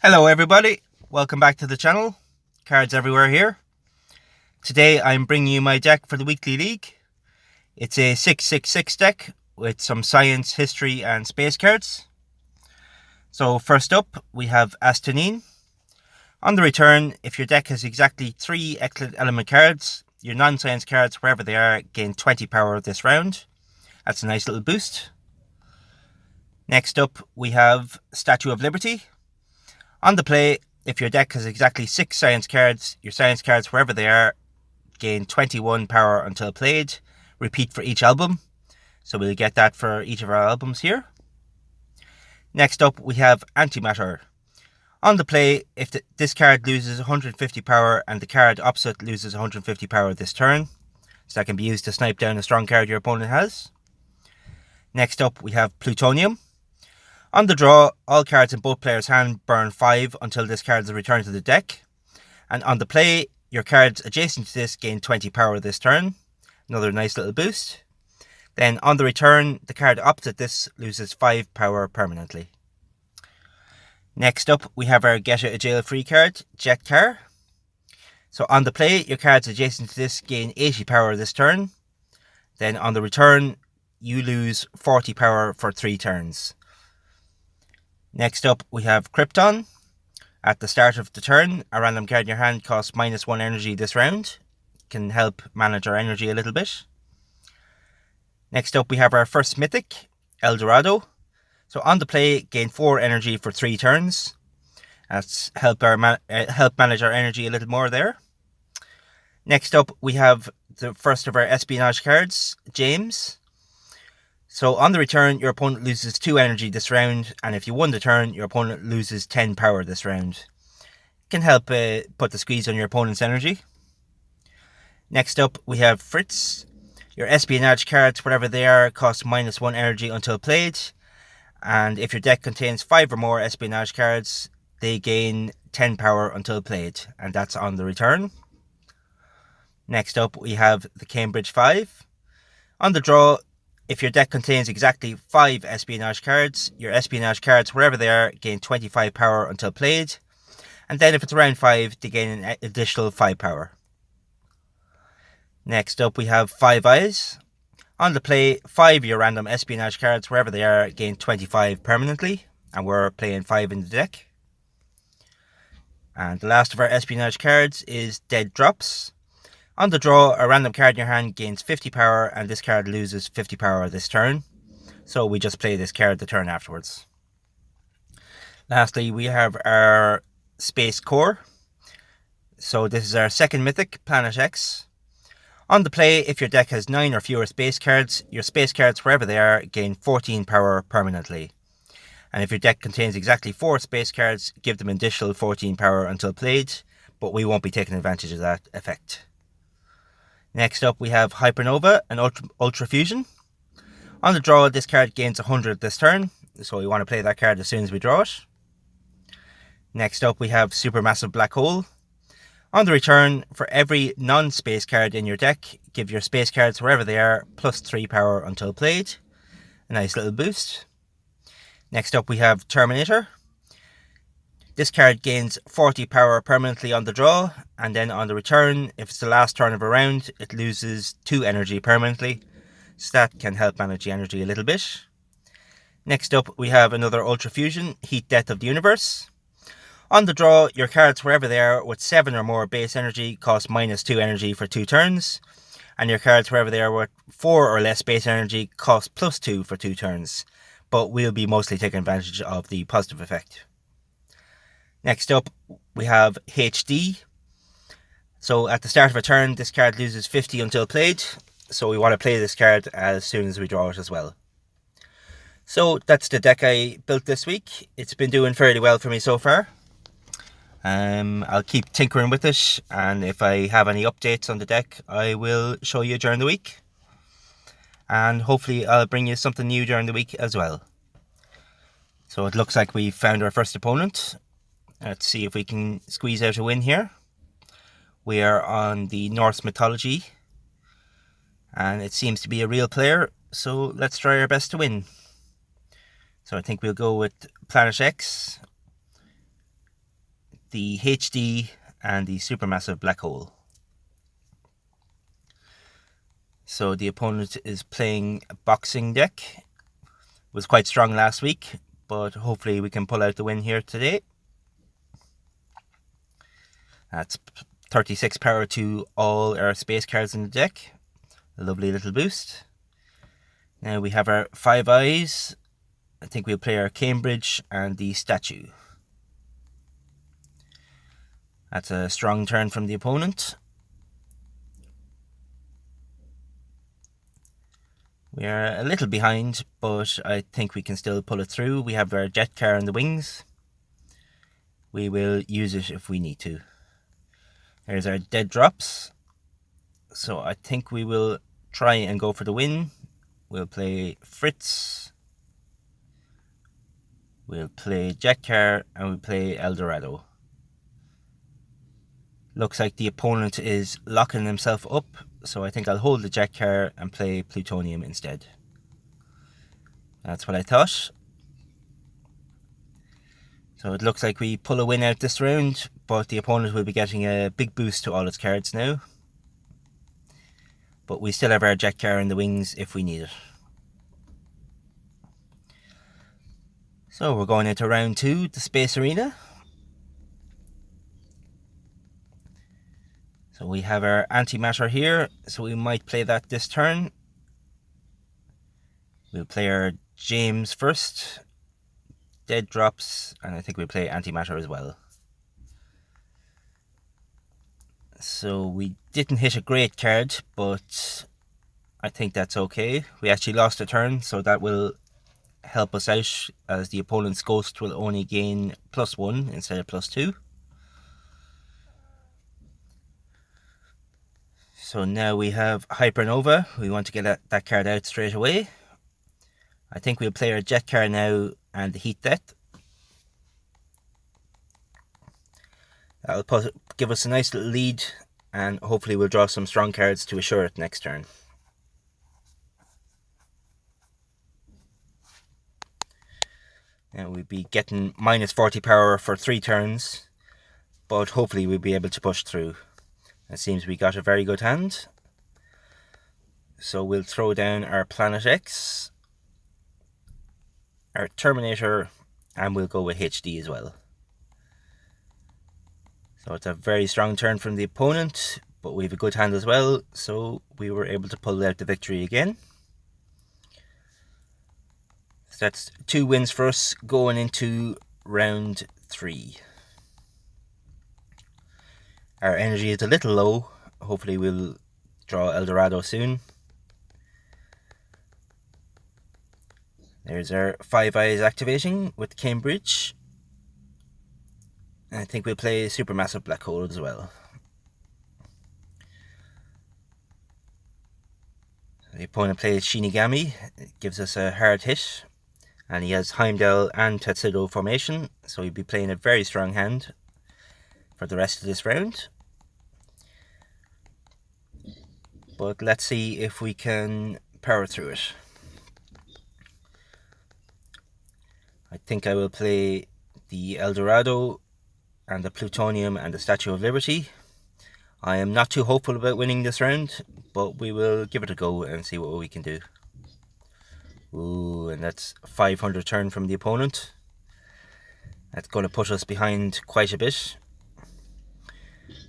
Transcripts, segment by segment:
Hello everybody, welcome back to the channel. Cards everywhere here. Today I'm bringing you my deck for the weekly league. It's a 666 deck with some science, history and space cards. So first up we have Astonine. On the return, if your deck has exactly 3 excellent element cards, your non-science cards, wherever they are, gain 20 power this round. That's a nice little boost. Next up we have Statue of Liberty. On the play, if your deck has exactly 6 science cards, your science cards, wherever they are, gain 21 power until played. Repeat for each album. So we'll get that for each of our albums here. Next up, we have Antimatter. On the play, if this card loses 150 power and the card opposite loses 150 power this turn, so that can be used to snipe down a strong card your opponent has. Next up, we have Plutonium. On the draw, all cards in both players' hand burn 5 until this card is returned to the deck. And on the play, your cards adjacent to this gain 20 power this turn. Another nice little boost. Then on the return, the card opposite this loses 5 power permanently. Next up, we have our Get Out of Jail Free card, Jet Car. So on the play, your cards adjacent to this gain 80 power this turn. Then on the return, you lose 40 power for 3 turns. Next up, we have Krypton. At the start of the turn, a random card in your hand costs -1 energy this round. Can help manage our energy a little bit. Next up, we have our first mythic, El Dorado. So on the play, gain 4 energy for 3 turns. That's help manage our energy a little more there. Next up, we have the first of our espionage cards, James. So on the return, your opponent loses 2 energy this round, and if you won the turn, your opponent loses 10 power this round. Can help put the squeeze on your opponent's energy. Next up, we have Fritz. Your espionage cards, whatever they are, cost -1 energy until played, and if your deck contains 5 or more espionage cards, they gain 10 power until played, and that's on the return. Next up, we have the Cambridge 5. On the draw, if your deck contains exactly 5 espionage cards, your espionage cards, wherever they are, gain 25 power until played. And then if it's around 5, they gain an additional 5 power. Next up, we have Five Eyes. On the play, 5 of your random espionage cards, wherever they are, gain 25 permanently. And we're playing 5 in the deck. And the last of our espionage cards is Dead Drops. On the draw, a random card in your hand gains 50 power, and this card loses 50 power this turn. So we just play this card the turn afterwards. Lastly, we have our Space Core. So this is our second mythic, Planet X. On the play, if your deck has 9 or fewer space cards, your space cards, wherever they are, gain 14 power permanently. And if your deck contains exactly 4 space cards, give them additional 14 power until played, but we won't be taking advantage of that effect. Next up, we have Hypernova and Ultra Fusion. On the draw, this card gains 100 this turn, so we want to play that card as soon as we draw it. Next up, we have Supermassive Black Hole. On the return, for every non-space card in your deck, give your space cards, wherever they are, +3 power until played. A nice little boost. Next up, we have Terminator. This card gains 40 power permanently on the draw, and then on the return, if it's the last turn of a round, it loses 2 energy permanently, so that can help manage the energy a little bit. Next up, we have another Ultra Fusion, Heat Death of the Universe. On the draw, your cards, wherever they are, with 7 or more base energy, cost -2 energy for 2 turns, and your cards, wherever they are, with 4 or less base energy, cost +2 for 2 turns, but we'll be mostly taking advantage of the positive effect. Next up, we have HD. So at the start of a turn, this card loses 50 until played. So we want to play this card as soon as we draw it as well. So that's the deck I built this week. It's been doing fairly well for me so far. I'll keep tinkering with it, and if I have any updates on the deck, I will show you during the week. And hopefully I'll bring you something new during the week as well. So it looks like we found our first opponent. Let's see if we can squeeze out a win here. We are on the Norse mythology, and it seems to be a real player, so let's try our best to win. So I think we'll go with Planet X. the HD and the supermassive black hole. So the opponent is playing a boxing deck. Was quite strong last week, but hopefully we can pull out the win here today. That's 36 power to all our space cards in the deck. A lovely little boost. Now we have our 5 eyes. I think we'll play our Cambridge and the statue. That's a strong turn from the opponent. We are a little behind, but I think we can still pull it through. We have our jet car in the wings. We will use it if we need to. There's our dead drops. So I think we will try and go for the win. We'll play Fritz. We'll play jet car and we'll play Eldorado. Looks like the opponent is locking himself up, so I think I'll hold the jet car and play plutonium instead. That's what I thought. So it looks like we pull a win out this round, but the opponent will be getting a big boost to all its cards now. But we still have our jet car in the wings if we need it. So we're going into round 2, the space arena. So we have our antimatter here, so we might play that this turn. We'll play our James first, dead drops, and I think we'll play antimatter as well. So we didn't hit a great card, but I think that's okay. We actually lost a turn, so that will help us out, as the opponent's ghost will only gain +1 instead of +2. So now we have Hypernova. We want to get that card out straight away. I think we'll play our jet car now and the heat death. That'll give us a nice little lead, and hopefully we'll draw some strong cards to assure it next turn. Now we'll be getting -40 power for 3 turns, but hopefully we'll be able to push through. It seems we got a very good hand. So we'll throw down our Planet X, our Terminator, and we'll go with HD as well. So it's a very strong turn from the opponent, but we have a good hand as well, so we were able to pull out the victory again. So that's 2 wins for us going into round 3. Our energy is a little low. Hopefully we'll draw Eldorado soon. There's our 5 eyes activating with Cambridge. And I think we'll play supermassive black hole as well. The opponent plays Shinigami. It gives us a hard hit. And he has Heimdall and Tetsudo formation, so he'll be playing a very strong hand for the rest of this round. But let's see if we can power through it. I think I will play the Eldorado and the Plutonium and the Statue of Liberty. I am not too hopeful about winning this round, but we will give it a go and see what we can do. Ooh, and that's 500 turn from the opponent. That's going to put us behind quite a bit.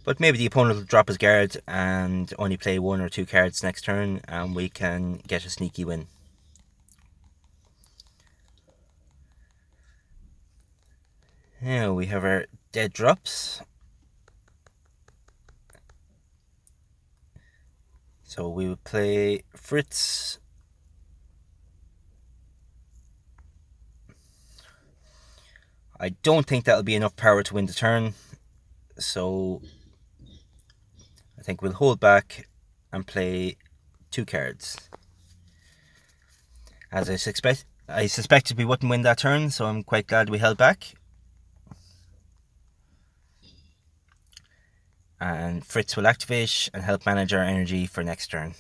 But maybe the opponent will drop his guard and only play 1 or 2 cards next turn, and we can get a sneaky win. Now we have our dead drops. So we will play Fritz. I don't think that'll be enough power to win the turn, so I think we'll hold back and play 2 cards. As I suspected we wouldn't win that turn, so I'm quite glad we held back. And Fritz will activate and help manage our energy for next turn.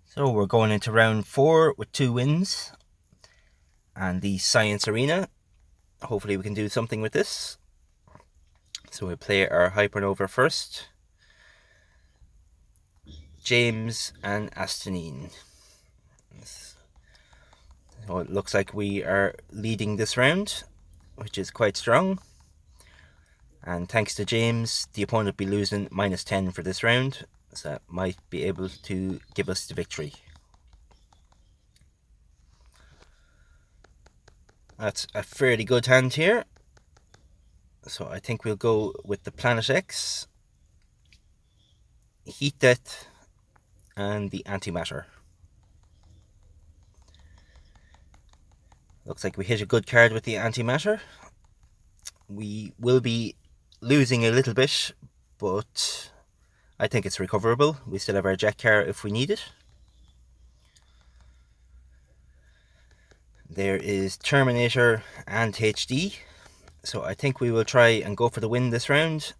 So we're going into round 4 with 2 wins. and the Science Arena. Hopefully we can do something with this. So we'll play our Hypernova first. James and Astonine. So it looks like we are leading this round, which is quite strong. And thanks to James, the opponent will be losing -10 for this round, so that might be able to give us the victory. That's a fairly good hand here. So I think we'll go with the Planet X, Heat Death, and the Antimatter. Looks like we hit a good card with the Antimatter. We will be losing a little bit, but I think it's recoverable. We still have our Jack card if we need it. There is Terminator and HD. So I think we will try and go for the win this round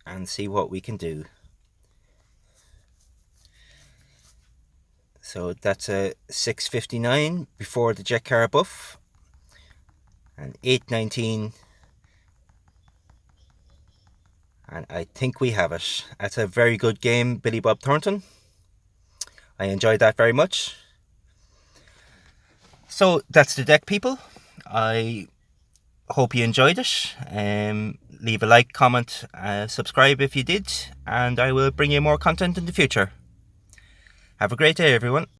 and see what we can do. So that's a 659 before the Jet Car buff, and 819, and I think we have it. That's a very good game, Billy Bob Thornton. I enjoyed that very much. So that's the deck, people. I hope you enjoyed it. Leave a like, comment, subscribe if you did, and I will bring you more content in the future. Have a great day, everyone.